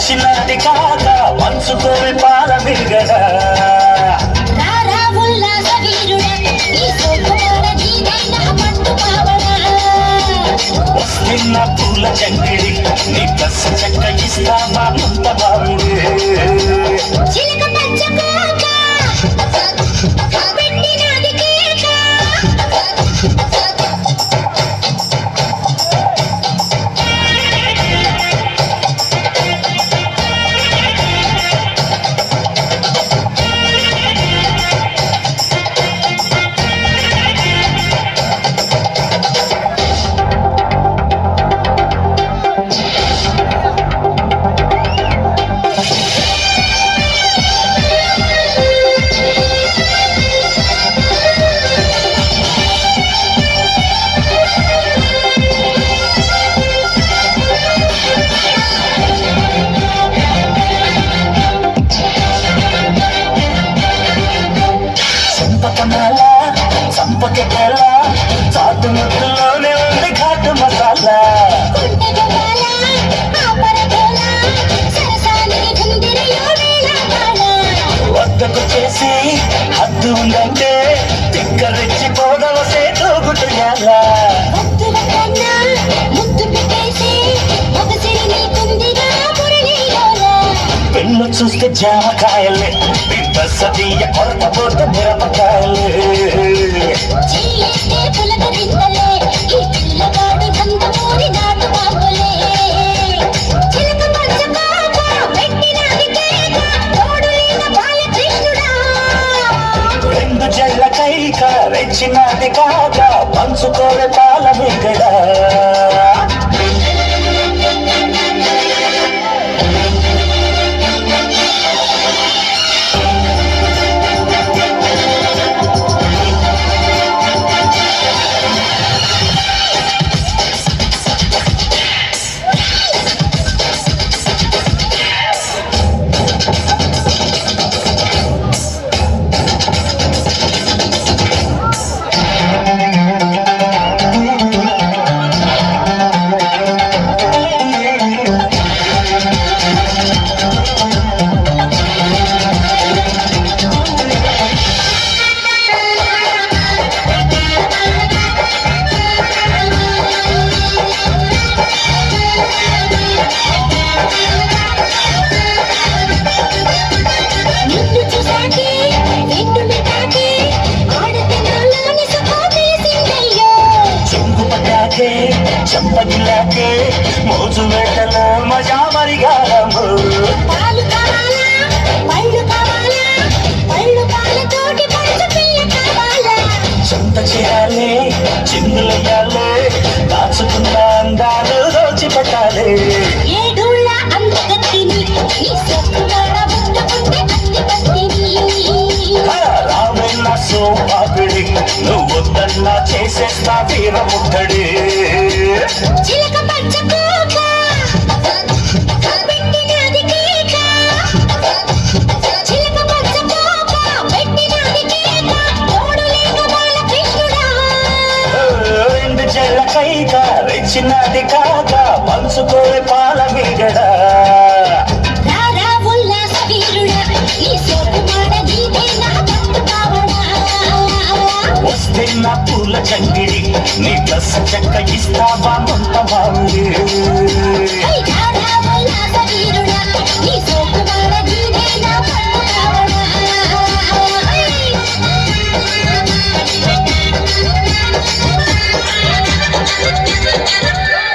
రెచ్చినది కాక పంచుకోవి పాల బిగడ వస్తున్న పూల చంగిడి నీ బస్స చెక్క ఇస్తావా ముంత బావిడి సంపకెళ్ళ చాటు ముద్దులోనే ఉంది ఘాటు మసాలా వద్దకు చేసి హద్దు ఉందంటే తిక్కరెచ్చిపోదవ సేతు గుట్టుయాల పెన్ను చూస్తే జామకాయలే సదీయ కొరత పోత మిరపకాయలే రెండు జల్ల కైక రెచ్చినది కాక పంచుకోవే పాల బిగడ చంపగిలాకే మోజు వేటలో మజా మరిగాలము సొంత చేయాలి చిందులయ్యాలే దాచుకున్న అందాలు దోచిపెట్టాలి రావేళ్ళ సోపాపిడి నువ్వు వద్దన్నా చేసేస్తా వీర ముట్టడి రెండు జల్ల కైక రెచ్చినది కాక పంచుకోవే పాల బిగడ వస్తున్న పూల చంగిడి నీ బస్స చెక్క ఇస్తావా ముంత బావిడి